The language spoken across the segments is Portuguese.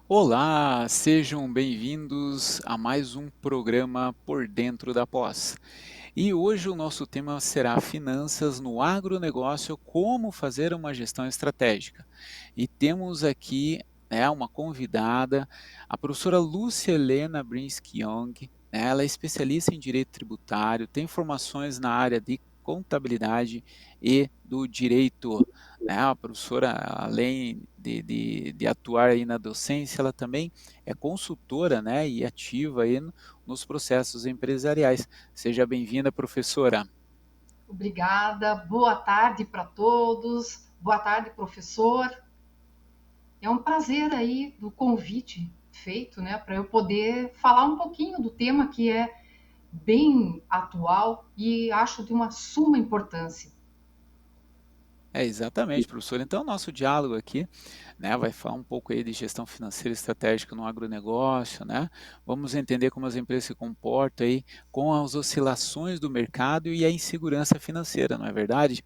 Olá, sejam bem-vindos a mais um programa Por Dentro da Pós. E hoje o nosso tema será finanças no agronegócio, como fazer uma gestão estratégica. E temos aqui uma convidada, a professora Lúcia Helena Brinsky-Young. Ela é especialista em direito tributário, tem formações na área de contabilidade e do direito. A professora, além de atuar aí na docência, ela também é consultora, e ativa aí nos processos empresariais. Seja bem-vinda, professora. Obrigada, boa tarde para todos, boa tarde, professor. É um prazer aí do convite feito, né, para eu poder falar um pouquinho do tema que é bem atual e acho de uma suma importância. É, exatamente, professor. Então, nosso diálogo aqui, vai falar um pouco aí de gestão financeira estratégica no agronegócio, né? Vamos entender como as empresas se comportam aí com as oscilações do mercado e a insegurança financeira, não é verdade?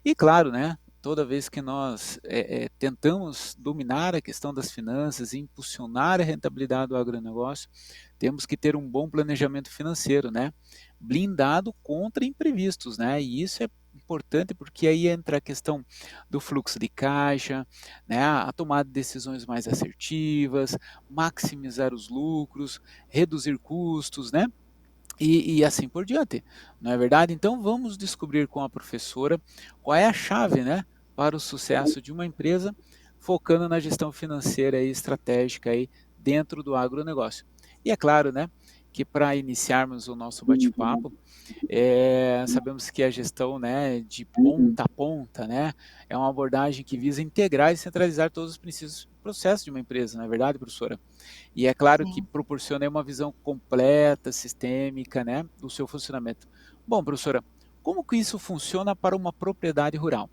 E claro, toda vez que nós tentamos dominar a questão das finanças e impulsionar a rentabilidade do agronegócio, temos que ter um bom planejamento financeiro, blindado contra imprevistos, e isso é importante porque aí entra a questão do fluxo de caixa, a tomada de decisões mais assertivas, maximizar os lucros, reduzir custos, e assim por diante, não é verdade? Então vamos descobrir com a professora qual é a chave, para o sucesso de uma empresa, focando na gestão financeira e estratégica aí dentro do agronegócio. E é claro, que para iniciarmos o nosso bate-papo, sabemos que a gestão, de ponta a ponta, é uma abordagem que visa integrar e centralizar todos os princípios e processos de uma empresa, não é verdade, professora? E é claro que Sim. proporciona uma visão completa, sistêmica, do seu funcionamento. Bom, professora, como que isso funciona para uma propriedade rural?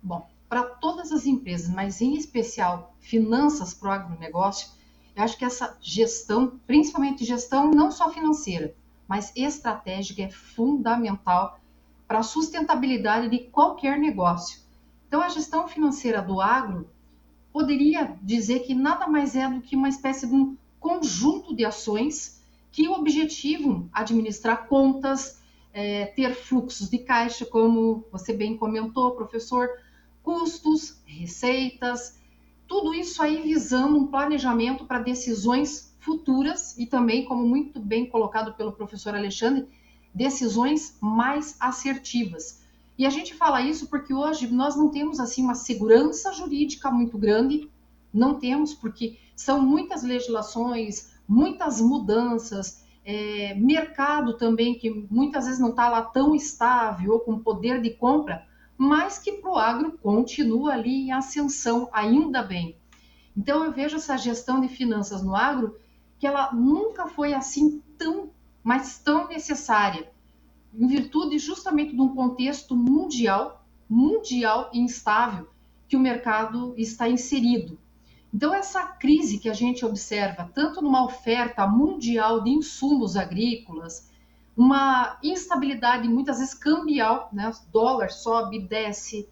Bom, para todas as empresas, mas em especial finanças para o agronegócio, eu acho que essa gestão, principalmente gestão não só financeira, mas estratégica, é fundamental para a sustentabilidade de qualquer negócio. Então, a gestão financeira do agro poderia dizer que nada mais é do que uma espécie de um conjunto de ações que objetivam administrar contas, ter fluxos de caixa, como você bem comentou, professor, custos, receitas, tudo isso aí visando um planejamento para decisões futuras e também, como muito bem colocado pelo professor Alexandre, decisões mais assertivas. E a gente fala isso porque hoje nós não temos assim uma segurança jurídica muito grande, não temos, porque são muitas legislações, muitas mudanças, mercado também que muitas vezes não está lá tão estável ou com poder de compra, mas que para o agro continua ali em ascensão, ainda bem. Então eu vejo essa gestão de finanças no agro que ela nunca foi assim tão, mas tão necessária em virtude justamente de um contexto mundial e instável que o mercado está inserido. Então, essa crise que a gente observa, tanto numa oferta mundial de insumos agrícolas, uma instabilidade muitas vezes cambial, né? O dólar sobe, desce,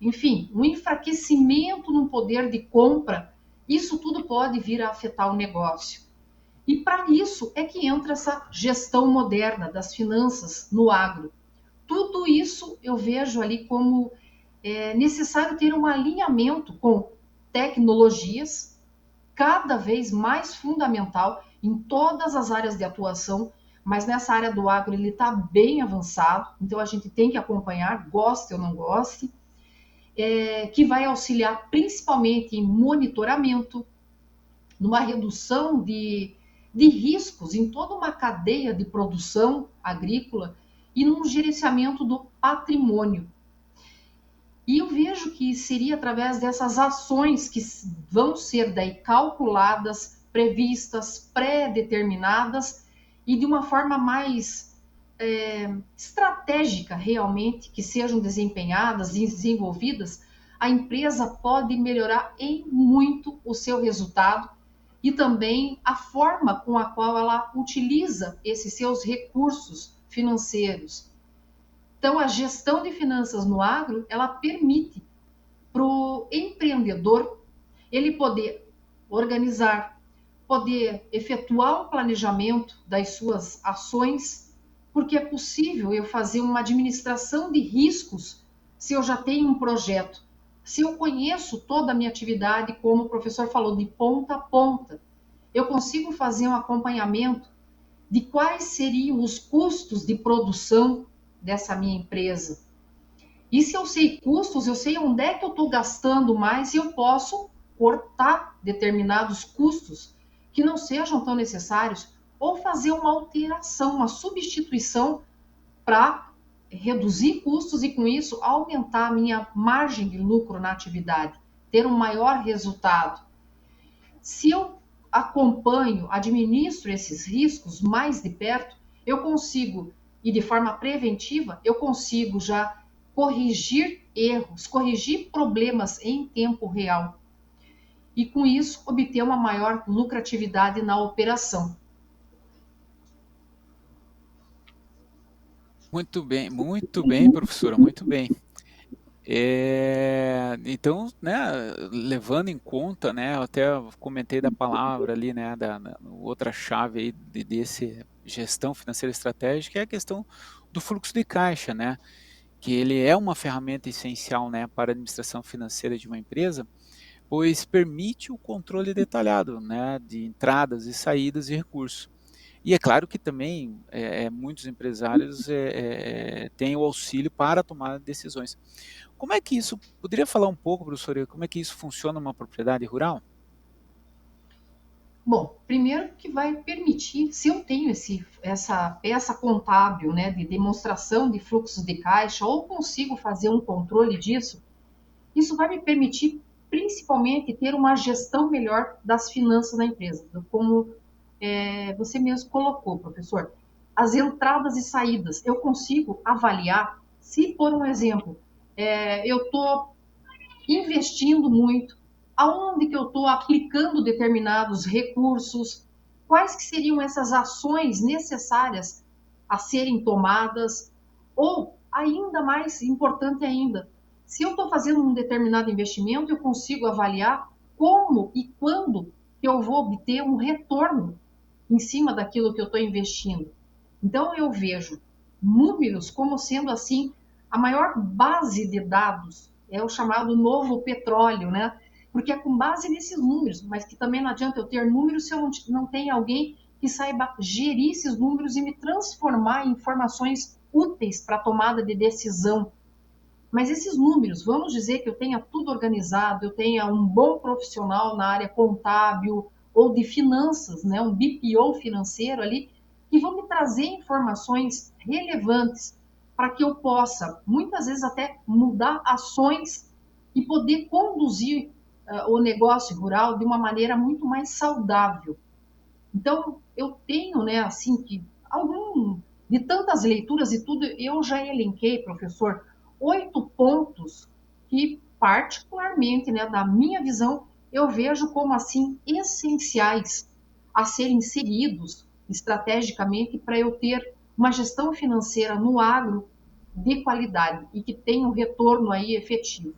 enfim, um enfraquecimento no poder de compra, isso tudo pode vir a afetar o negócio. E para isso é que entra essa gestão moderna das finanças no agro. Tudo isso eu vejo ali como necessário ter um alinhamento com tecnologias, cada vez mais fundamental em todas as áreas de atuação, mas nessa área do agro ele está bem avançado, então a gente tem que acompanhar, goste ou não goste, que vai auxiliar principalmente em monitoramento, numa redução de riscos em toda uma cadeia de produção agrícola e num gerenciamento do patrimônio. E eu vejo que seria através dessas ações que vão ser daí calculadas, previstas, pré-determinadas e de uma forma mais estratégica realmente que sejam desempenhadas e desenvolvidas, a empresa pode melhorar em muito o seu resultado e também a forma com a qual ela utiliza esses seus recursos financeiros. Então, a gestão de finanças no agro, ela permite para o empreendedor ele poder organizar, poder efetuar um planejamento das suas ações, porque é possível eu fazer uma administração de riscos se eu já tenho um projeto, se eu conheço toda a minha atividade, como o professor falou, de ponta a ponta. Eu consigo fazer um acompanhamento de quais seriam os custos de produção dessa minha empresa. E se eu sei custos, eu sei onde é que eu estou gastando mais e eu posso cortar determinados custos que não sejam tão necessários ou fazer uma alteração, uma substituição para reduzir custos e com isso aumentar a minha margem de lucro na atividade, ter um maior resultado. Se eu acompanho, administro esses riscos mais de perto, eu consigo, e de forma preventiva, eu consigo já corrigir erros, corrigir problemas em tempo real. E com isso, obter uma maior lucratividade na operação. muito bem, professora, muito bem. Então, né, levando em conta, né, eu até comentei da palavra ali, né, da outra chave aí desse gestão financeira estratégica é a questão do fluxo de caixa, né, que ele é uma ferramenta essencial, né, para a administração financeira de uma empresa, pois permite o controle detalhado, né, de entradas e saídas de recursos. E é claro que também muitos empresários têm o auxílio para tomar decisões. Como é que isso, poderia falar um pouco, professor, como é que isso funciona numa propriedade rural? Bom, primeiro que vai permitir, se eu tenho essa peça contábil, né, de demonstração de fluxos de caixa, ou consigo fazer um controle disso, isso vai me permitir, principalmente, ter uma gestão melhor das finanças da empresa, como você mesmo colocou, professor. As entradas e saídas, eu consigo avaliar se, por um exemplo, eu estou investindo muito, aonde que eu estou aplicando determinados recursos, quais que seriam essas ações necessárias a serem tomadas, ou ainda mais importante ainda, se eu estou fazendo um determinado investimento, eu consigo avaliar como e quando que eu vou obter um retorno em cima daquilo que eu estou investindo. Então eu vejo números como sendo assim a maior base de dados, é o chamado novo petróleo, né? Porque é com base nesses números, mas que também não adianta eu ter números se eu não tenho alguém que saiba gerir esses números e me transformar em informações úteis para a tomada de decisão. Mas esses números, vamos dizer que eu tenha tudo organizado, eu tenha um bom profissional na área contábil ou de finanças, né, um BPO financeiro ali, que vão me trazer informações relevantes para que eu possa, muitas vezes até mudar ações e poder conduzir o negócio rural de uma maneira muito mais saudável. Então, eu tenho, né, assim, que algum de tantas leituras e tudo, eu já elenquei, professor, 8 pontos que, particularmente, né, da minha visão, eu vejo como assim essenciais a serem seguidos estrategicamente para eu ter uma gestão financeira no agro de qualidade e que tenha um retorno aí efetivo.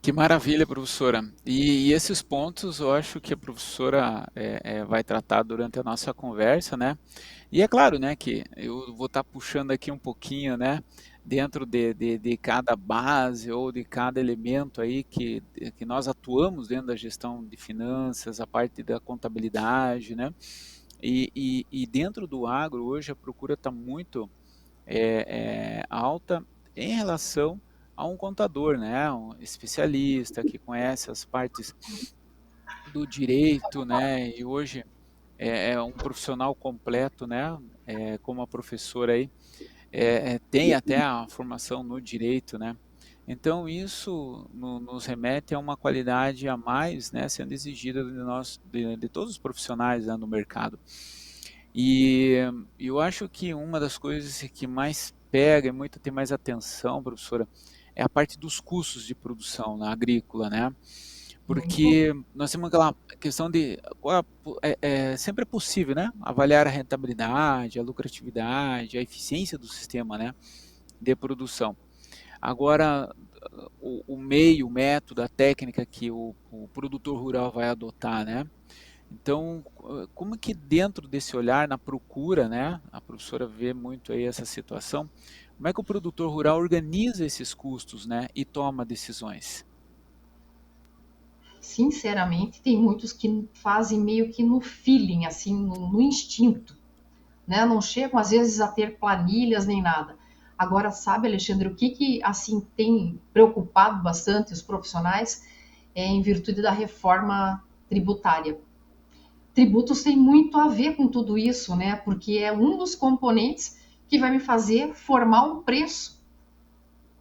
Que maravilha, professora. E esses pontos eu acho que a professora vai tratar durante a nossa conversa, né? E é claro, né, que eu vou estar puxando aqui um pouquinho, né, dentro de cada base ou de cada elemento aí que nós atuamos dentro da gestão de finanças, a parte da contabilidade, né? E dentro do agro, hoje a procura está muito alta em relação a um contador, né, um especialista que conhece as partes do direito, né, e hoje é um profissional completo, né, como a professora aí, tem até a formação no direito, né. Então isso nos remete a uma qualidade a mais, né, sendo exigida de nós, de todos os profissionais, né, no mercado. E eu acho que uma das coisas que mais pega e muito tem mais atenção, professora, é a parte dos custos de produção na agrícola, né? Muito. Porque nós temos aquela questão de sempre é possível, né? Avaliar a rentabilidade, a lucratividade, a eficiência do sistema, né? De produção. Agora, o meio, o método, a técnica que o produtor rural vai adotar, né? Então, como que dentro desse olhar, na procura, né? A professora vê muito aí essa situação, como é que o produtor rural organiza esses custos, né? E toma decisões? Sinceramente, tem muitos que fazem meio que no feeling, assim, no instinto, né? Não chegam às vezes a ter planilhas nem nada. Agora, sabe, Alexandre, o que assim tem preocupado bastante os profissionais é em virtude da reforma tributária. Tributos tem muito a ver com tudo isso, né? Porque é um dos componentes que vai me fazer formar um preço.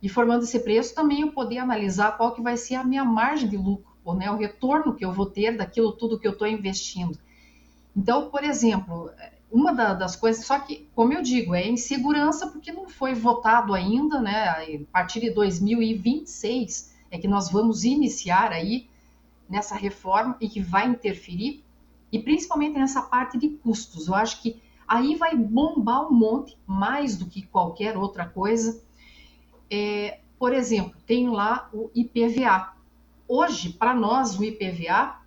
E formando esse preço, também eu poder analisar qual que vai ser a minha margem de lucro, ou, né, o retorno que eu vou ter daquilo tudo que eu estou investindo. Então, por exemplo, uma das coisas, só que, como eu digo, é insegurança porque não foi votado ainda, né? A partir de 2026 é que nós vamos iniciar aí nessa reforma e que vai interferir, e principalmente nessa parte de custos. Eu acho que aí vai bombar um monte, mais do que qualquer outra coisa. Por exemplo, tem lá o IPVA. Hoje, para nós, o IPVA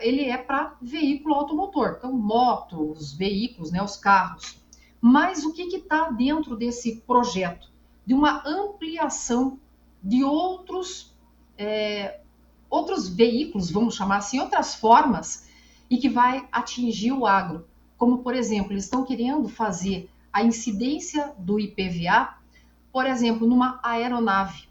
ele é para veículo automotor, então motos, veículos, né, os carros. Mas o que está dentro desse projeto? De uma ampliação de outros veículos, vamos chamar assim, outras formas, e que vai atingir o agro. Como, por exemplo, eles estão querendo fazer a incidência do IPVA, por exemplo, numa aeronave.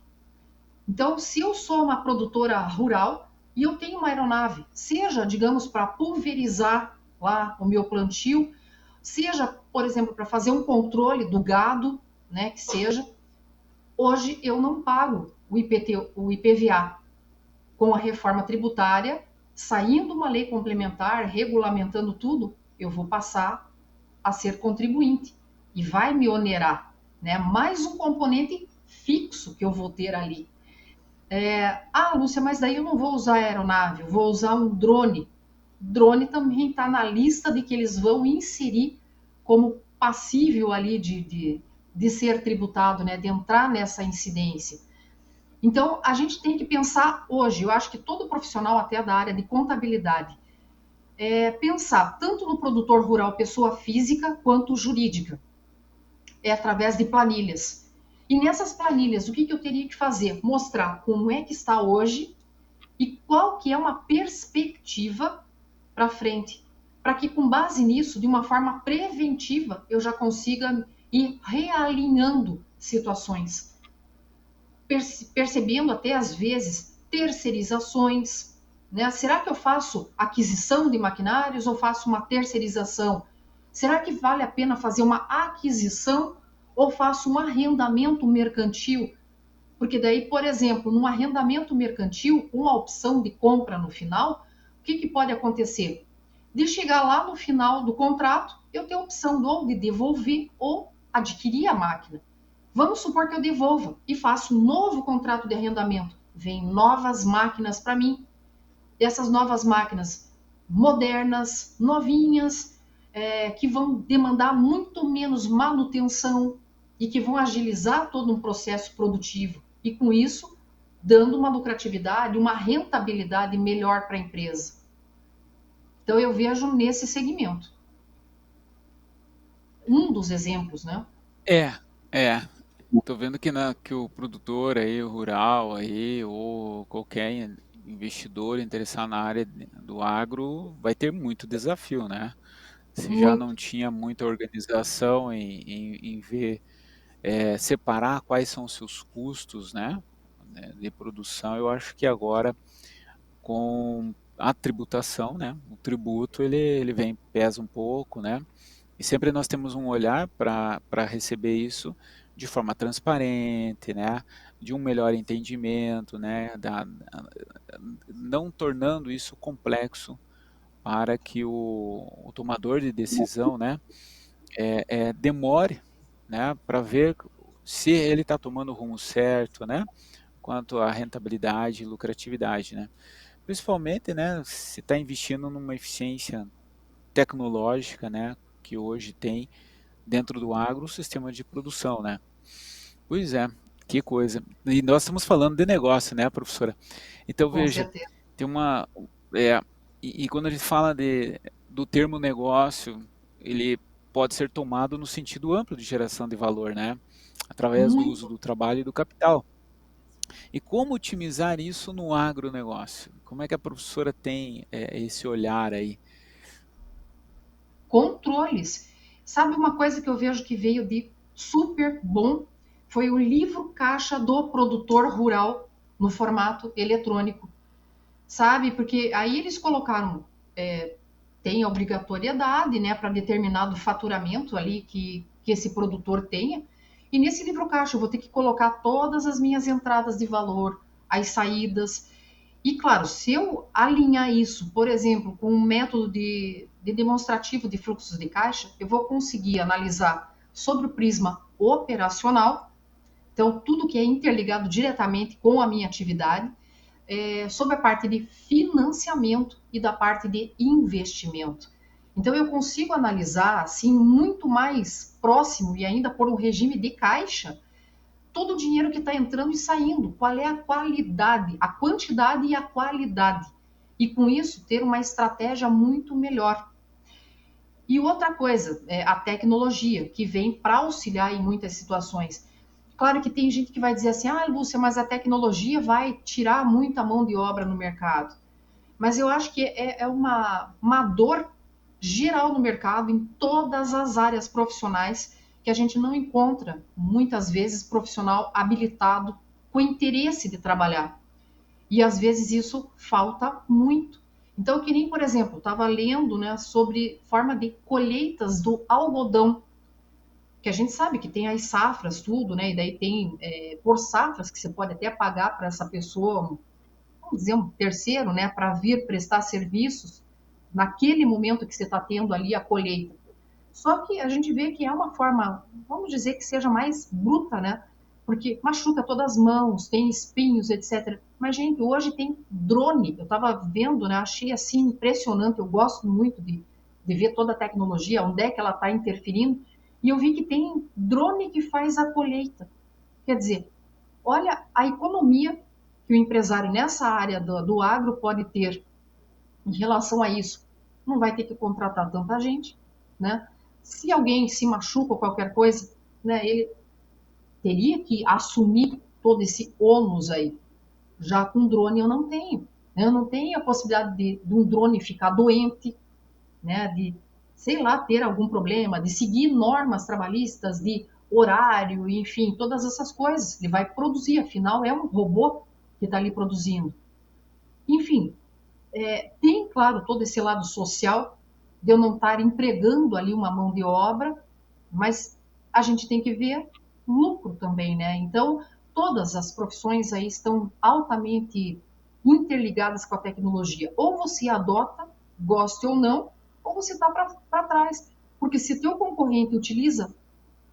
Então, se eu sou uma produtora rural e eu tenho uma aeronave, seja, digamos, para pulverizar lá o meu plantio, seja, por exemplo, para fazer um controle do gado, né, que seja, hoje eu não pago o IPVA. Com a reforma tributária, saindo uma lei complementar, regulamentando tudo, eu vou passar a ser contribuinte e vai me onerar, né? Mais um componente fixo que eu vou ter ali. Lúcia, mas daí eu não vou usar aeronave, eu vou usar um drone. Drone também está na lista de que eles vão inserir como passível ali de ser tributado, né? De entrar nessa incidência. Então, a gente tem que pensar hoje, eu acho que todo profissional, até da área de contabilidade, pensar tanto no produtor rural, pessoa física, quanto jurídica, através de planilhas. E nessas planilhas, o que eu teria que fazer? Mostrar como é que está hoje e qual que é uma perspectiva para frente, para que com base nisso, de uma forma preventiva, eu já consiga ir realinhando situações, percebendo até às vezes terceirizações, né? Será que eu faço aquisição de maquinários ou faço uma terceirização? Será que vale a pena fazer uma aquisição ou faço um arrendamento mercantil? Porque daí, por exemplo, num arrendamento mercantil, com a opção de compra no final, o que pode acontecer? De chegar lá no final do contrato, eu ter a opção ou de devolver ou adquirir a máquina. Vamos supor que eu devolva e faço um novo contrato de arrendamento. Vem novas máquinas para mim. Essas novas máquinas modernas, novinhas, que vão demandar muito menos manutenção e que vão agilizar todo um processo produtivo. E com isso, dando uma lucratividade, uma rentabilidade melhor para a empresa. Então eu vejo nesse segmento. Um dos exemplos, né? É, é. Tô vendo que o produtor aí, o rural aí, ou qualquer investidor interessado na área do agro vai ter muito desafio, né? Se já Muito. não tinha muita organização em ver, separar quais são os seus custos, né, de produção, eu acho que agora com a tributação, né, o tributo ele vem, pesa um pouco, né? E sempre nós temos um olhar para receber isso de forma transparente, né? De um melhor entendimento, né? Não tornando isso complexo para que o tomador de decisão, né? Demore, né? Para ver se ele está tomando o rumo certo, né? Quanto à rentabilidade e lucratividade, né? Principalmente, né? Se está investindo numa eficiência tecnológica, né? Que hoje tem dentro do agro o sistema de produção, né? Pois é. Que coisa. E nós estamos falando de negócio, né, professora? Então, Com veja, certeza. tem uma. É, e quando a gente fala do termo negócio, ele pode ser tomado no sentido amplo de geração de valor, né? Através do uso Muito. do trabalho e do capital. E como otimizar isso no agronegócio? Como é que a professora tem esse olhar aí? Controles. Sabe uma coisa que eu vejo que veio de super bom? Foi o livro caixa do produtor rural no formato eletrônico, sabe? Porque aí eles colocaram, tem obrigatoriedade, né, para determinado faturamento ali que esse produtor tenha. E nesse livro caixa eu vou ter que colocar todas as minhas entradas de valor, as saídas, e claro, se eu alinhar isso, por exemplo, com um método de demonstrativo de fluxos de caixa, eu vou conseguir analisar sobre o prisma operacional, então tudo que é interligado diretamente com a minha atividade, sobre a parte de financiamento e da parte de investimento. Então eu consigo analisar assim muito mais próximo e ainda por um regime de caixa todo o dinheiro que está entrando e saindo, qual é a qualidade, a quantidade e a qualidade. E com isso, ter uma estratégia muito melhor. E outra coisa, a tecnologia, que vem para auxiliar em muitas situações. Claro que tem gente que vai dizer assim, ah, Lúcia, mas a tecnologia vai tirar muita mão de obra no mercado. Mas eu acho que é uma dor geral no mercado, em todas as áreas profissionais, que a gente não encontra, muitas vezes, profissional habilitado com interesse de trabalhar. E às vezes isso falta muito. Então, que nem, por exemplo, estava lendo, né, sobre forma de colheitas do algodão, que a gente sabe que tem as safras, tudo, né? E daí tem por safras que você pode até pagar para essa pessoa, vamos dizer, um terceiro, né, para vir prestar serviços naquele momento que você está tendo ali a colheita. Só que a gente vê que é uma forma, vamos dizer que seja mais bruta, né? Porque machuca todas as mãos, tem espinhos, etc. Mas, gente, hoje tem drone. Eu estava vendo, né? Achei assim impressionante. Eu gosto muito de ver toda a tecnologia, onde é que ela está interferindo. E eu vi que tem drone que faz a colheita. Quer dizer, olha a economia que o empresário nessa área do agro pode ter em relação a isso. Não vai ter que contratar tanta gente, né? Se alguém se machuca ou qualquer coisa, né, ele teria que assumir todo esse ônus aí. Já com drone eu não tenho. Né? Eu não tenho a possibilidade de um drone ficar doente, né, de, sei lá, ter algum problema, de seguir normas trabalhistas, de horário, enfim, todas essas coisas. Ele vai produzir, afinal é um robô que está ali produzindo. Enfim, tem, claro, todo esse lado social de eu não estar empregando ali uma mão de obra, mas a gente tem que ver lucro também, né? Então, todas as profissões aí estão altamente interligadas com a tecnologia. Ou você adota, goste ou não, ou você está para trás. Porque se teu concorrente utiliza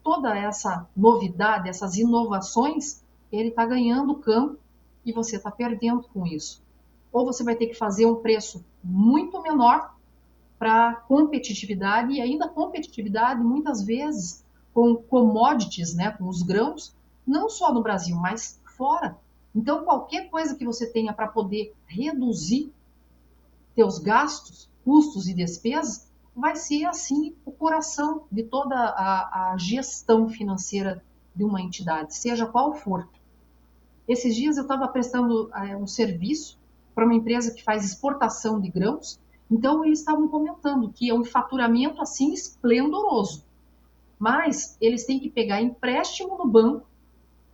toda essa novidade, essas inovações, ele está ganhando campo e você está perdendo com isso. Ou você vai ter que fazer um preço muito menor para competitividade, e ainda competitividade muitas vezes com commodities, né, com os grãos, não só no Brasil, mas fora. Então, qualquer coisa que você tenha para poder reduzir teus gastos, custos e despesas, vai ser assim o coração de toda a gestão financeira de uma entidade, seja qual for. Esses dias eu estava prestando um serviço para uma empresa que faz exportação de grãos, então eles estavam comentando que é um faturamento assim esplendoroso, mas eles têm que pegar empréstimo no banco,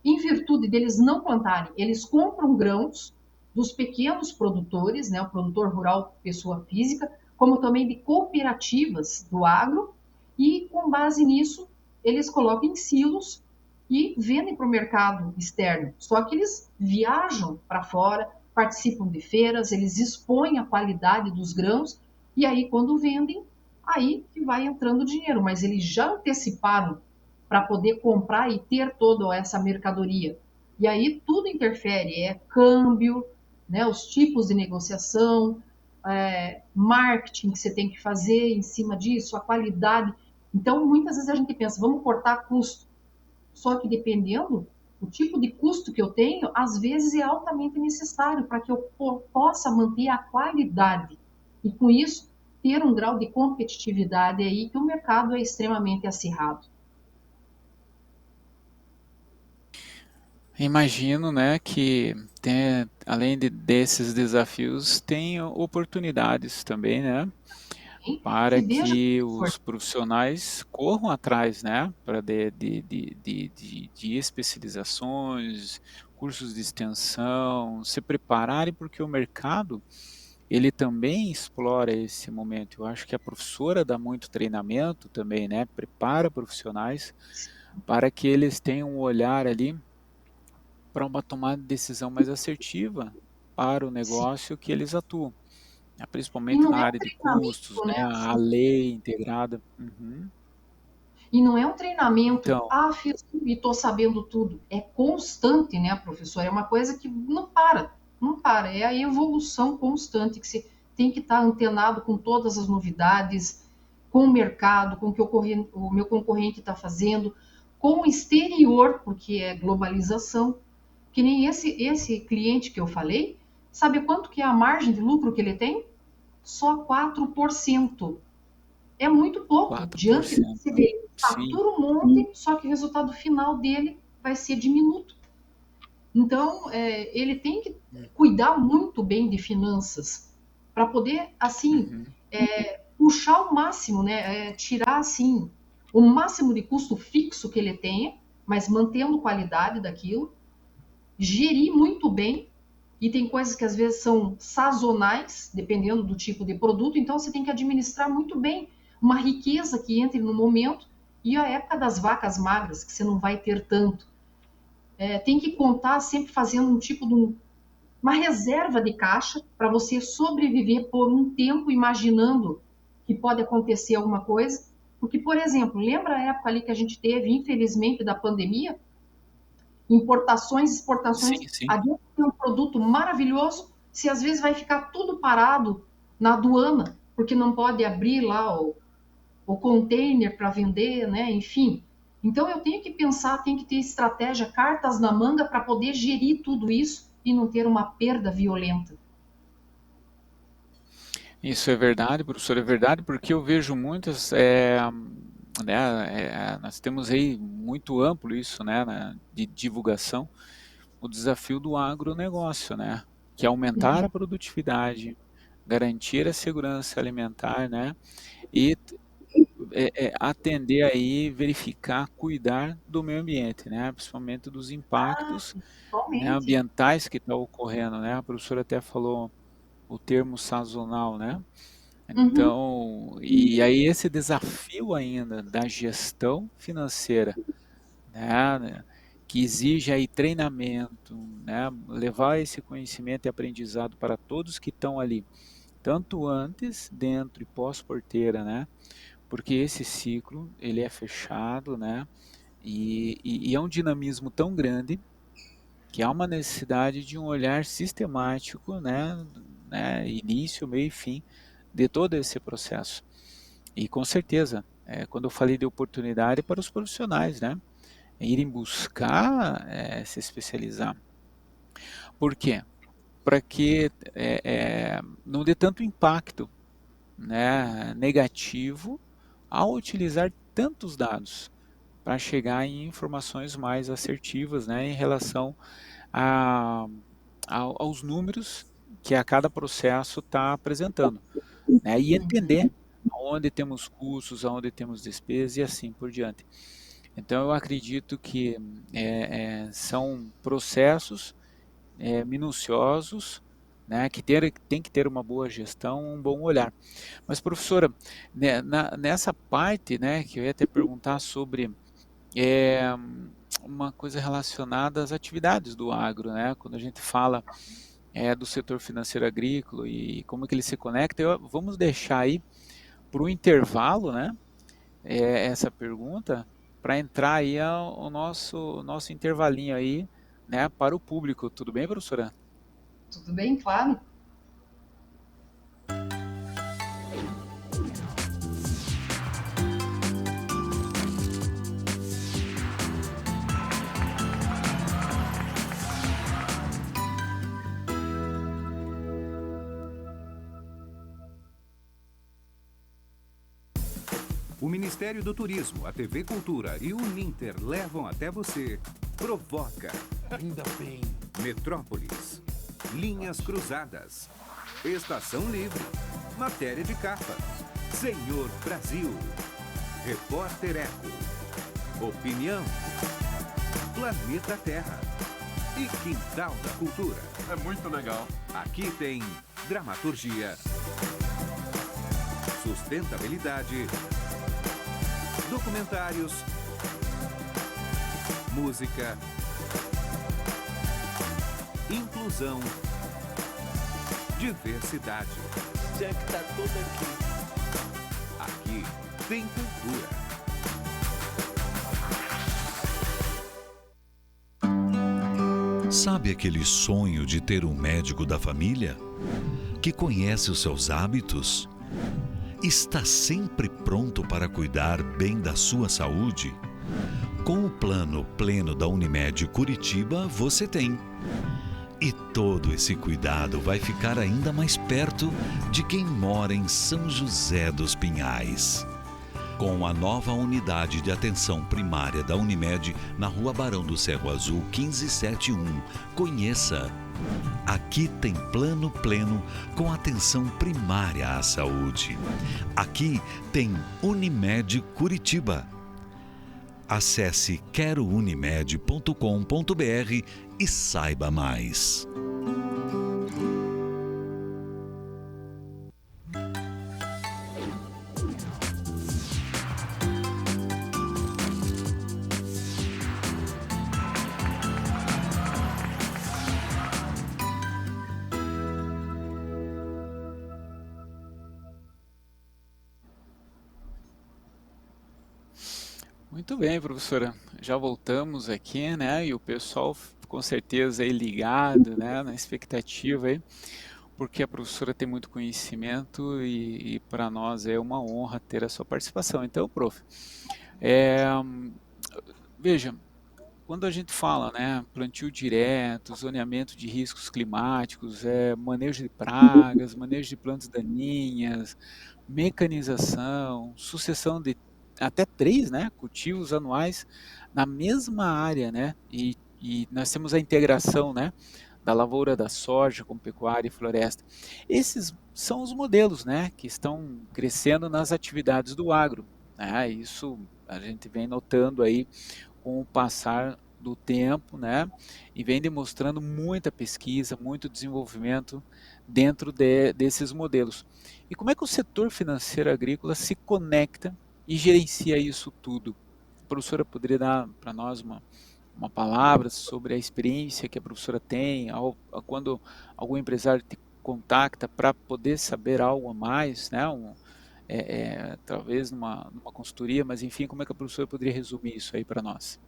em virtude deles não plantarem, eles compram grãos dos pequenos produtores, né, o produtor rural, pessoa física, como também de cooperativas do agro, e com base nisso eles colocam em silos e vendem para o mercado externo. Só que eles viajam para fora, participam de feiras, eles expõem a qualidade dos grãos e aí quando vendem, aí que vai entrando dinheiro, mas eles já anteciparam para poder comprar e ter toda essa mercadoria. E aí tudo interfere, câmbio, né, os tipos de negociação, marketing que você tem que fazer em cima disso, a qualidade. Então, muitas vezes a gente pensa, vamos cortar custo. Só que dependendo, O tipo de custo que eu tenho, às vezes, é altamente necessário para que eu possa manter a qualidade. E, com isso, ter um grau de competitividade aí que o mercado é extremamente acirrado. Imagino, né, que além desses desafios, tem oportunidades também, né, Hein? para E veja, que professor, os profissionais corram atrás, né, para de especializações, cursos de extensão, se prepararem, porque o mercado, ele também explora esse momento. Eu acho que a professora dá muito treinamento também, né, prepara profissionais para que eles tenham um olhar ali para uma tomada de decisão mais assertiva para o sim. negócio que eles atuam, né, E principalmente não na é um área de custos, treinamento, né? né, a Assim, lei integrada. Uhum. e não é um treinamento, Então, fiz tudo e estou sabendo tudo. É constante, né, professor? É uma coisa que não para, não para. É a evolução constante que você tem que estar antenado com todas as novidades, com o mercado, com o que o meu concorrente está fazendo, com o exterior, porque é globalização. Que nem esse cliente que eu falei, sabe quanto que é a margem de lucro que ele tem? Só 4%. É muito pouco diante do que 4%. você vê. Ele Sim. fatura um monte, só que o resultado final dele vai ser diminuto. Então, ele tem que cuidar muito bem de finanças para poder, assim, Uhum. puxar o máximo, né? Tirar, assim, o máximo de custo fixo que ele tenha, mas mantendo qualidade daquilo, gerir muito bem. E tem coisas que às vezes são sazonais, dependendo do tipo de produto, então você tem que administrar muito bem uma riqueza que entre no momento e a época das vacas magras, que você não vai ter tanto. Tem que contar sempre fazendo um tipo de uma reserva de caixa para você sobreviver por um tempo, imaginando que pode acontecer alguma coisa. Porque, por exemplo, lembra a época ali que a gente teve, infelizmente, da pandemia? Importações, Sim, exportações, sim. adianta ter um produto maravilhoso, se às vezes vai ficar tudo parado na aduana, porque não pode abrir lá o container para vender, né? Enfim. Então eu tenho que pensar, tenho que ter estratégia, cartas na manga para poder gerir tudo isso e não ter uma perda violenta. Isso é verdade, professor, é verdade, porque eu vejo muitas, né, nós temos aí muito amplo isso, né, de divulgação, o desafio do agronegócio, né, que é aumentar a produtividade, garantir a segurança alimentar, né, e atender aí, verificar, cuidar do meio ambiente, né, principalmente dos impactos, né, Principalmente. ambientais que estão ocorrendo, né, a professora até falou o termo sazonal, né, Uhum. então, e aí esse desafio ainda da gestão financeira, né, que exige aí treinamento, né, levar esse conhecimento e aprendizado para todos que estão ali, tanto antes, dentro e pós-porteira, né, porque esse ciclo ele é fechado, né, e é um dinamismo tão grande que há uma necessidade de um olhar sistemático, né, início, meio e fim de todo esse processo. E com certeza, quando eu falei de oportunidade para os profissionais, né, irem buscar se especializar. Por quê? Para que não dê tanto impacto, né, negativo ao utilizar tantos dados para chegar em informações mais assertivas, né, em relação a, aos números que a cada processo está apresentando, né, e entender aonde temos custos, aonde temos despesas e assim por diante. Então eu acredito que são processos minuciosos, né, que tem que ter uma boa gestão, um bom olhar. Mas professora, né, nessa parte, né, que eu ia até perguntar sobre é, uma coisa relacionada às atividades do agro, né? Quando a gente fala do setor financeiro agrícola e como que ele se conecta, vamos deixar aí para o intervalo, né? Essa pergunta para entrar aí o nosso intervalinho aí, né? Para o público, tudo bem, professora? Tudo bem, claro. O Ministério do Turismo, a TV Cultura e o Uninter levam até você Provoca. Ainda bem. Metrópolis. Linhas Cruzadas. Estação Livre. Matéria de capa. Senhor Brasil. Repórter Eco. Opinião. Planeta Terra. E Quintal da Cultura. É muito legal. Aqui tem dramaturgia, sustentabilidade, documentários, música, inclusão, diversidade. Já que tá tudo aqui. Aqui tem cultura. Sabe aquele sonho de ter um médico da família? Que conhece os seus hábitos? Está sempre pronto para cuidar bem da sua saúde? Com o Plano Pleno da Unimed Curitiba, você tem. E todo esse cuidado vai ficar ainda mais perto de quem mora em São José dos Pinhais. Com a nova unidade de atenção primária da Unimed na Rua Barão do Cerro Azul 1571. Conheça! Aqui tem Plano Pleno com atenção primária à saúde. Aqui tem Unimed Curitiba. Acesse querounimed.com.br e saiba mais. Muito bem, professora. Já voltamos aqui, né? E o pessoal com certeza aí ligado, né? Na expectativa aí, porque a professora tem muito conhecimento e para nós é uma honra ter a sua participação. Então, prof, é, veja, quando a gente fala, né, plantio direto, zoneamento de riscos climáticos, manejo de pragas, manejo de plantas daninhas, mecanização, sucessão de até 3, né, cultivos anuais na mesma área, né, e nós temos a integração, né, da lavoura da soja com pecuária e floresta. Esses são os modelos, né, que estão crescendo nas atividades do agro, né, isso a gente vem notando aí com o passar do tempo, né, e vem demonstrando muita pesquisa, muito desenvolvimento dentro desses modelos. E como é que o setor financeiro agrícola se conecta e gerencia isso tudo? A professora poderia dar para nós uma palavra sobre a experiência que a professora tem, quando algum empresário te contacta para poder saber algo a mais, né, talvez numa consultoria, mas enfim, como é que a professora poderia resumir isso aí para nós?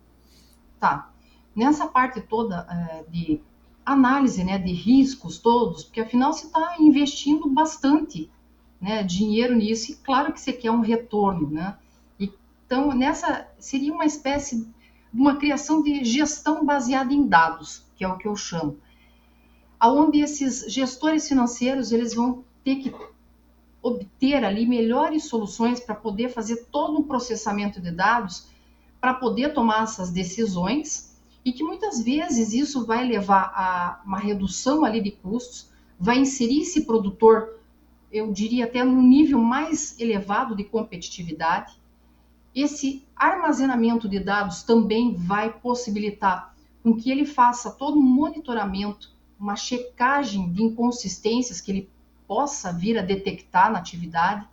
Tá. Nessa parte toda de análise, né, de riscos todos, porque afinal você está investindo bastante, né, dinheiro nisso, e claro que você quer um retorno, né? Então, nessa seria uma espécie de uma criação de gestão baseada em dados, que é o que eu chamo, aonde esses gestores financeiros eles vão ter que obter ali melhores soluções para poder fazer todo um processamento de dados, para poder tomar essas decisões, e que muitas vezes isso vai levar a uma redução ali de custos, vai inserir esse produtor, eu diria até num nível mais elevado de competitividade. Esse armazenamento de dados também vai possibilitar com que ele faça todo um monitoramento, uma checagem de inconsistências que ele possa vir a detectar na atividade,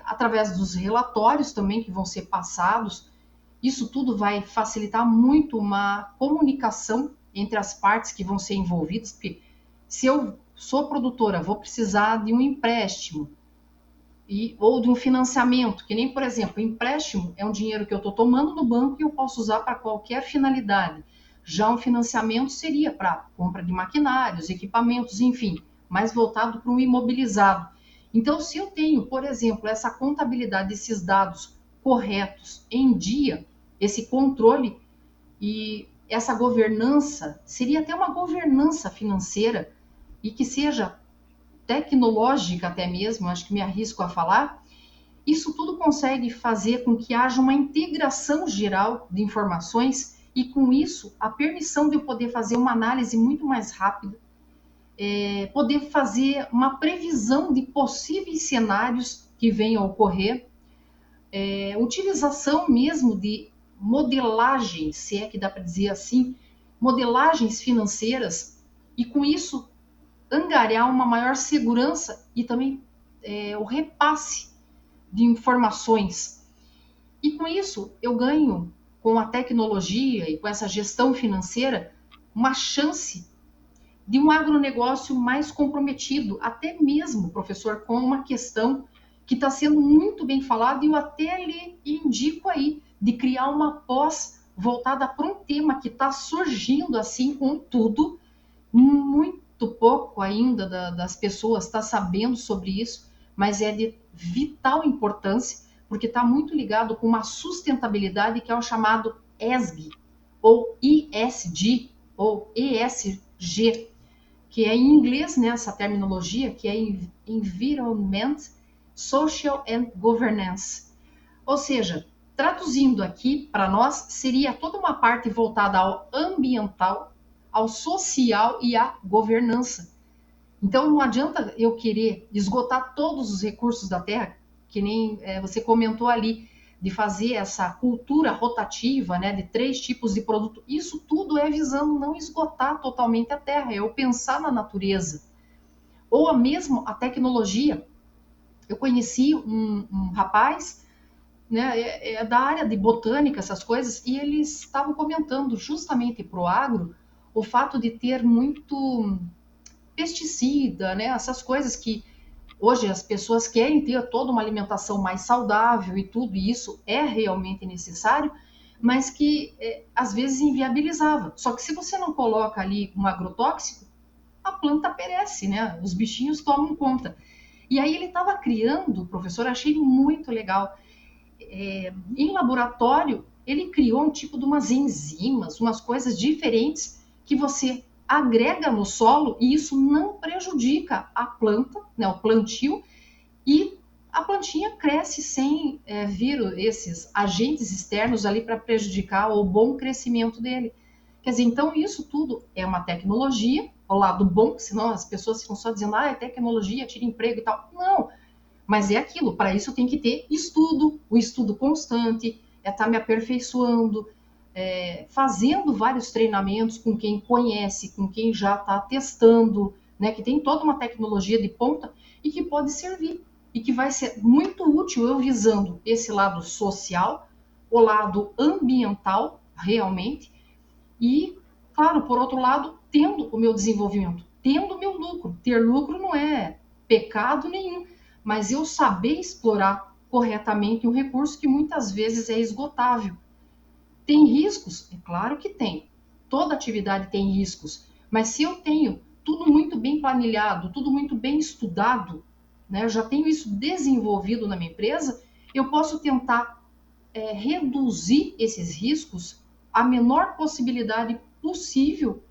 através dos relatórios também que vão ser passados. Isso tudo vai facilitar muito uma comunicação entre as partes que vão ser envolvidas, porque se eu sou produtora, vou precisar de um empréstimo ou de um financiamento, que nem, por exemplo, empréstimo é um dinheiro que eu estou tomando no banco e eu posso usar para qualquer finalidade. Já um financiamento seria para compra de maquinários, equipamentos, enfim, mais voltado para um imobilizado. Então, se eu tenho, por exemplo, essa contabilidade desses dados corretos em dia, esse controle e essa governança, seria até uma governança financeira e que seja tecnológica até mesmo, acho que me arrisco a falar, Isso tudo consegue fazer com que haja uma integração geral de informações e, com isso, a permissão de eu poder fazer uma análise muito mais rápida, poder fazer uma previsão de possíveis cenários que venham a ocorrer, utilização mesmo de modelagens, se é que dá para dizer assim, modelagens financeiras, e com isso angariar uma maior segurança e também o repasse de informações. E com isso eu ganho, com a tecnologia e com essa gestão financeira, uma chance de um agronegócio mais comprometido, até mesmo, professor, com uma questão que está sendo muito bem falada, e eu até lhe indico aí, de criar uma pós voltada para um tema que está surgindo assim com tudo, muito pouco ainda das pessoas está sabendo sobre isso, mas é de vital importância, porque está muito ligado com uma sustentabilidade que é o chamado ESG, ou ESG, ou ESG, que é em inglês, né, essa terminologia, que é Environment, Social and Governance. Ou seja, traduzindo aqui para nós, seria toda uma parte voltada ao ambiental, ao social e à governança. Então, não adianta eu querer esgotar todos os recursos da terra, que nem você comentou ali, de fazer essa cultura rotativa, né, de 3 tipos de produto. Isso tudo é visando não esgotar totalmente a terra, é eu pensar na natureza. Ou mesmo a tecnologia. Eu conheci um rapaz, né, da área de botânica, essas coisas, e eles estavam comentando justamente para o agro o fato de ter muito pesticida, né, essas coisas que hoje as pessoas querem ter toda uma alimentação mais saudável e tudo, e isso é realmente necessário, mas que às vezes inviabilizava. Só que se você não coloca ali um agrotóxico, a planta perece, né? Os bichinhos tomam conta. E aí ele estava criando, professor, achei muito legal. Em laboratório, ele criou um tipo de umas enzimas, umas coisas diferentes que você agrega no solo e isso não prejudica a planta, né, o plantio, e a plantinha cresce sem vir esses agentes externos ali para prejudicar o bom crescimento dele. Quer dizer, então isso tudo é uma tecnologia, ao lado bom, senão as pessoas ficam só dizendo, é tecnologia, tira emprego e tal. Não, mas é aquilo, para isso tem que ter estudo, o estudo constante, estar me aperfeiçoando, fazendo vários treinamentos com quem conhece, com quem já está testando, né, que tem toda uma tecnologia de ponta e que pode servir e que vai ser muito útil eu visando esse lado social, o lado ambiental, realmente, e, claro, por outro lado, tendo o meu desenvolvimento, tendo o meu lucro. Ter lucro não é pecado nenhum, mas eu saber explorar corretamente um recurso que muitas vezes é esgotável. Tem riscos? É claro que tem. Toda atividade tem riscos. Mas se eu tenho tudo muito bem planilhado, tudo muito bem estudado, né, eu já tenho isso desenvolvido na minha empresa, eu posso tentar reduzir esses riscos à menor possibilidade possível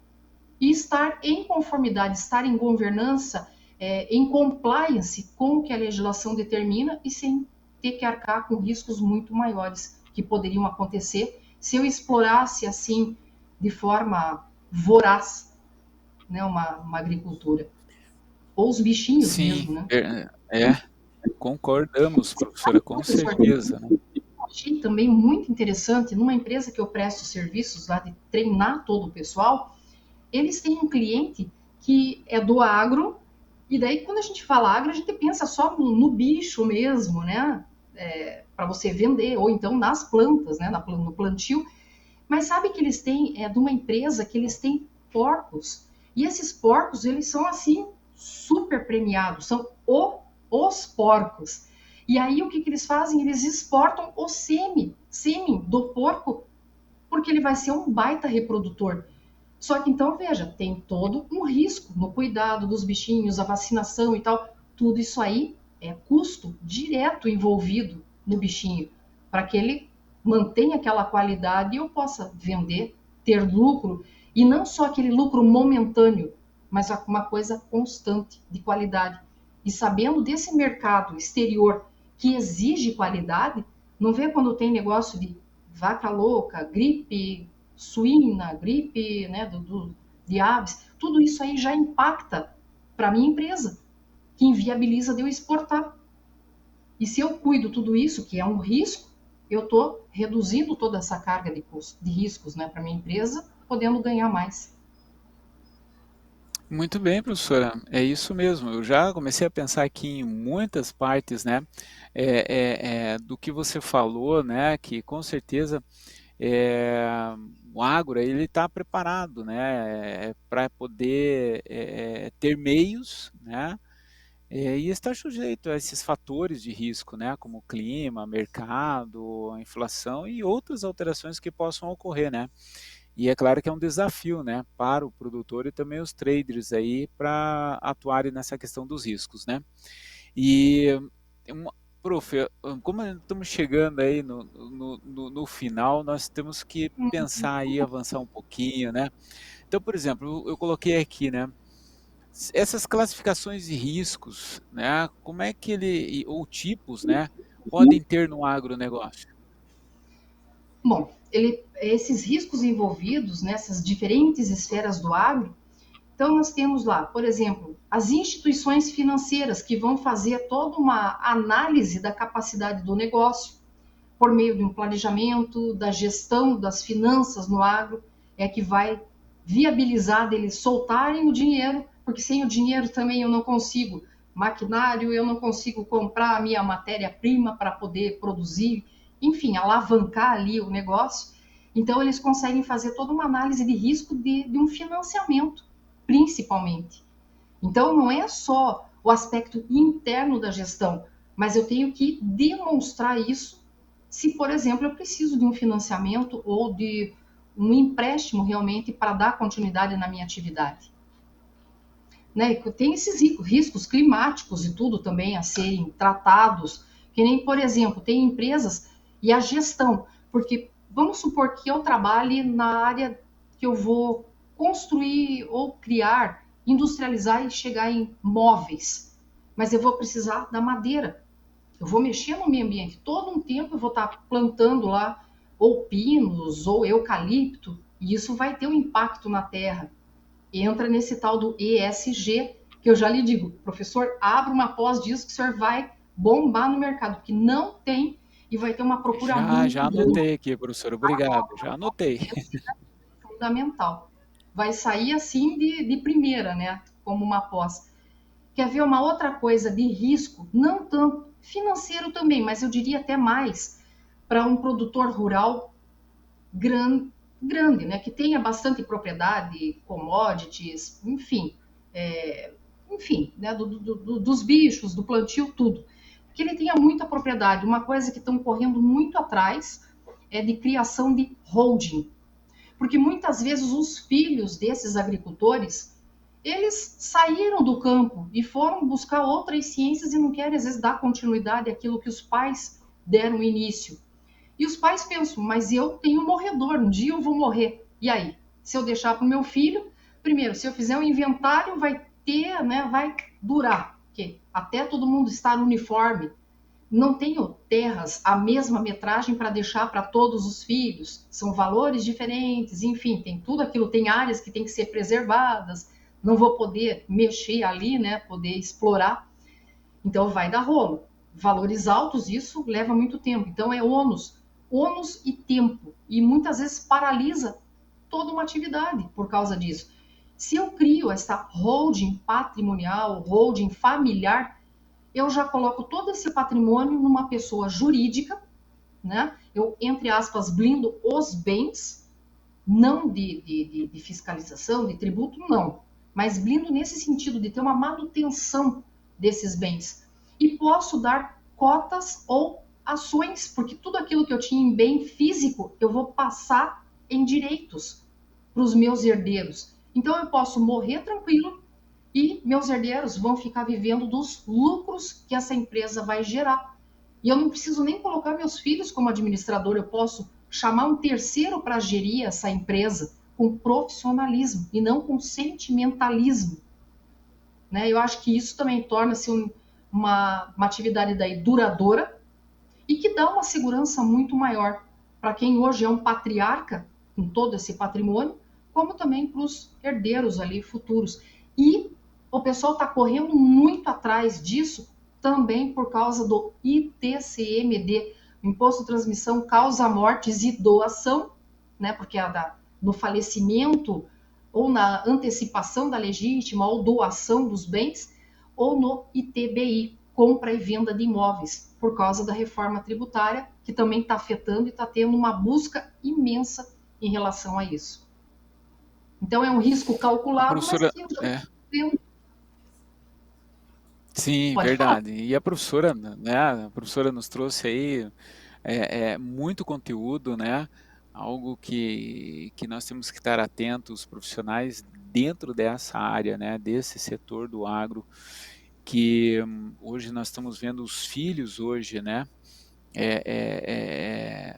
e estar em conformidade, estar em governança, em compliance com o que a legislação determina e sem ter que arcar com riscos muito maiores que poderiam acontecer se eu explorasse assim de forma voraz, né, uma agricultura. Ou os bichinhos Sim, mesmo, né? concordamos, professora, com certeza, né? Eu achei também muito interessante, numa empresa que eu presto serviços lá de treinar todo o pessoal, eles têm um cliente que é do agro, e daí quando a gente fala agro, a gente pensa só no bicho mesmo, né? Para você vender, ou então nas plantas, né? No plantio. Mas sabe que eles têm, de uma empresa que eles têm porcos. E esses porcos, eles são assim, super premiados, são os porcos. E aí o que eles fazem? Eles exportam o sêmen do porco, porque ele vai ser um baita reprodutor. Só que então, veja, tem todo um risco no cuidado dos bichinhos, a vacinação e tal. Tudo isso aí é custo direto envolvido no bichinho, para que ele mantenha aquela qualidade e eu possa vender, ter lucro, e não só aquele lucro momentâneo, mas uma coisa constante, de qualidade. E sabendo desse mercado exterior, que exige qualidade, não vê quando tem negócio de vaca louca, gripe suína, gripe, né, de aves, tudo isso aí já impacta para a minha empresa, que inviabiliza de eu exportar. E se eu cuido tudo isso, que é um risco, eu estou reduzindo toda essa carga de riscos, né, para a minha empresa, podendo ganhar mais. Muito bem, professora, é isso mesmo. Eu já comecei a pensar aqui em muitas partes, né, do que você falou, né, que com certeza é, o agro ele está preparado, né, para poder ter meios, né, e estar sujeito a esses fatores de risco, né, como o clima, mercado, a inflação e outras alterações que possam ocorrer, né. E é claro que é um desafio, né, para o produtor e também os traders aí para atuarem nessa questão dos riscos, né. E, uma, prof, como estamos chegando aí no final, nós temos que pensar aí, avançar um pouquinho, né. Então, por exemplo, eu coloquei aqui, né, essas classificações de riscos, né, como é que ou tipos, né, podem ter no agronegócio? Bom, esses riscos envolvidos nessas diferentes esferas do agro, então nós temos lá, por exemplo, as instituições financeiras que vão fazer toda uma análise da capacidade do negócio por meio de um planejamento, da gestão das finanças no agro, é que vai viabilizar deles soltarem o dinheiro, porque sem o dinheiro também eu não consigo maquinário, eu não consigo comprar a minha matéria-prima para poder produzir, enfim, alavancar ali o negócio. Então, eles conseguem fazer toda uma análise de risco de um financiamento, principalmente. Então, não é só o aspecto interno da gestão, mas eu tenho que demonstrar isso se, por exemplo, eu preciso de um financiamento ou de um empréstimo realmente para dar continuidade na minha atividade. Né? Tem esses riscos climáticos e tudo também a serem tratados, que nem, por exemplo, tem empresas e a gestão, porque vamos supor que eu trabalhe na área que eu vou construir ou criar, industrializar e chegar em móveis, mas eu vou precisar da madeira. Eu vou mexer no meio ambiente. Todo um tempo eu vou estar plantando lá ou pinos ou eucalipto, e isso vai ter um impacto na terra. Entra nesse tal do ESG, que eu já lhe digo, professor, abra uma pós disso que o senhor vai bombar no mercado, porque não tem e vai ter uma procura muito Já grande. anotei aqui, professor, obrigado, já anotei. Fundamental. Vai sair assim de primeira, né? Como uma pós. Quer ver uma outra coisa de risco? Não tanto financeiro também, mas eu diria até mais para um produtor rural grande, né? Que tenha bastante propriedade, commodities, enfim, né? Dos bichos, do plantio, tudo. Que ele tenha muita propriedade. Uma coisa que estão correndo muito atrás é de criação de holding. Porque muitas vezes os filhos desses agricultores, eles saíram do campo e foram buscar outras ciências e não querem, às vezes, dar continuidade àquilo que os pais deram início. E os pais pensam, mas eu tenho um morredor, um dia eu vou morrer. E aí? Se eu deixar para o meu filho, primeiro, se eu fizer um inventário, vai ter, né, vai durar. Porque até todo mundo estar uniforme, não tenho terras a mesma metragem para deixar para todos os filhos, são valores diferentes, enfim, tem tudo aquilo, tem áreas que tem que ser preservadas, não vou poder mexer ali, né, poder explorar, então vai dar rolo. Valores altos, isso leva muito tempo, então é ônus e tempo, e muitas vezes paralisa toda uma atividade por causa disso. Se eu crio essa holding patrimonial, holding familiar, eu já coloco todo esse patrimônio numa pessoa jurídica, né? Eu, entre aspas, blindo os bens, não de fiscalização, de tributo, não, mas blindo nesse sentido de ter uma manutenção desses bens. E posso dar cotas ou ações, porque tudo aquilo que eu tinha em bem físico, eu vou passar em direitos para os meus herdeiros. Então eu posso morrer tranquilo, e meus herdeiros vão ficar vivendo dos lucros que essa empresa vai gerar. E eu não preciso nem colocar meus filhos como administrador, eu posso chamar um terceiro para gerir essa empresa com profissionalismo e não com sentimentalismo. Né? Eu acho que isso também torna-se uma atividade daí duradoura e que dá uma segurança muito maior para quem hoje é um patriarca com todo esse patrimônio, como também para os herdeiros ali futuros. E o pessoal está correndo muito atrás disso também por causa do ITCMD, o Imposto de Transmissão Causa Mortes e Doação, né? Porque no falecimento ou na antecipação da legítima ou doação dos bens, ou no ITBI, compra e venda de imóveis, por causa da reforma tributária, que também está afetando e está tendo uma busca imensa em relação a isso. Então é um risco calculado, Professora, mas que eu já tenho. sim, Pode falar. verdade. E a professora, né, a professora nos trouxe aí muito conteúdo, né? Algo que nós temos que estar atentos, profissionais dentro dessa área, né? Desse setor do agro, que hoje nós estamos vendo os filhos hoje, né?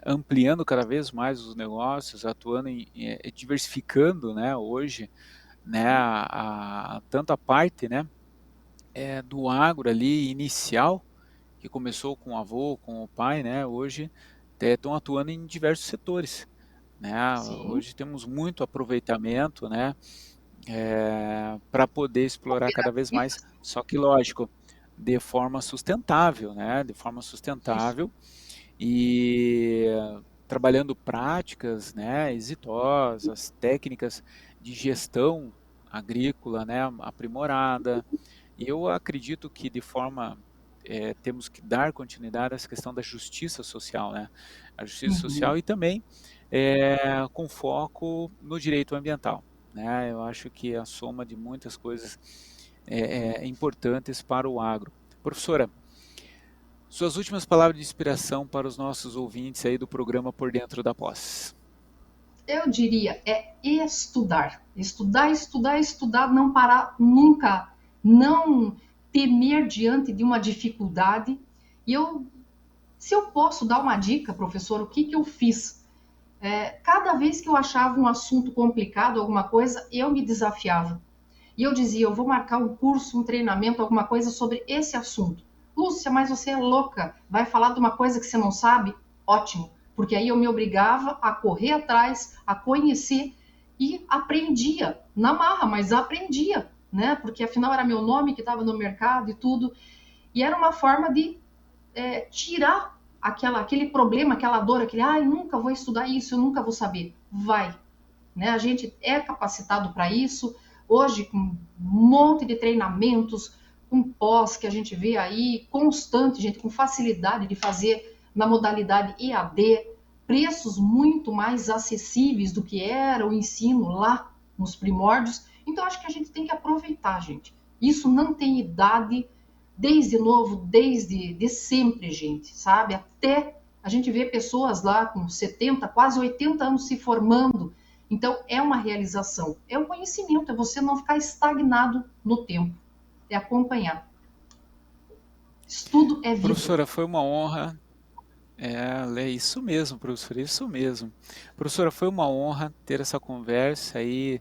Ampliando cada vez mais os negócios, atuando diversificando, né? Hoje, né? Tanto a parte, né? Do agro ali inicial, que começou com o avô, com o pai, né? Hoje estão atuando em diversos setores, né? Sim, Hoje temos muito aproveitamento, né? Para poder explorar cada vez mais, cooperativas, só que lógico, de forma sustentável, né? De forma isso. sustentável e trabalhando práticas, né? Exitosas, técnicas de gestão agrícola, né? Aprimorada. E eu acredito que de forma temos que dar continuidade a essa questão da justiça social, né? A justiça Uhum. social e também com foco no direito ambiental, né? Eu acho que é a soma de muitas coisas importantes para o agro. Professora, suas últimas palavras de inspiração para os nossos ouvintes aí do programa Por Dentro da Pós. Eu diria estudar. Estudar, estudar, estudar, não parar nunca, não temer diante de uma dificuldade. E se eu posso dar uma dica, professor, o que eu fiz? Cada vez que eu achava um assunto complicado, alguma coisa, eu me desafiava. E eu dizia, eu vou marcar um curso, um treinamento, alguma coisa sobre esse assunto. Lúcia, mas você é louca, vai falar de uma coisa que você não sabe? Ótimo, porque aí eu me obrigava a correr atrás, a conhecer e aprendia, na marra, mas aprendia, né? Porque afinal era meu nome que estava no mercado e tudo. E era uma forma de tirar aquele problema, aquela dor, aquele, ai, nunca vou estudar isso, eu nunca vou saber. Vai, né? A gente é capacitado para isso, hoje com um monte de treinamentos, com pós que a gente vê aí, constante, gente, com facilidade de fazer na modalidade EAD, preços muito mais acessíveis do que era o ensino lá nos primórdios. Então, acho que a gente tem que aproveitar, gente. Isso não tem idade, desde novo, desde de sempre, gente, sabe? Até a gente vê pessoas lá com 70, quase 80 anos se formando. Então, é uma realização, é um conhecimento, é você não ficar estagnado no tempo, é acompanhar. Estudo é vida. Professora, foi uma honra. É isso mesmo, professora, isso mesmo. Professora, foi uma honra ter essa conversa aí,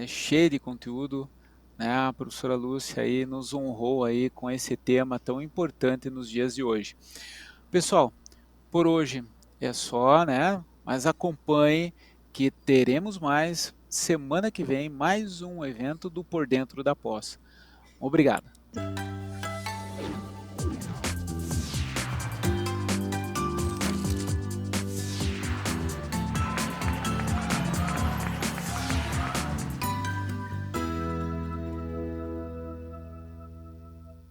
cheia de conteúdo, né? A professora Lúcia aí nos honrou aí com esse tema tão importante nos dias de hoje. Pessoal, por hoje é só, né? Mas acompanhe que teremos mais semana que vem mais um evento do Por Dentro da Pós. Obrigado.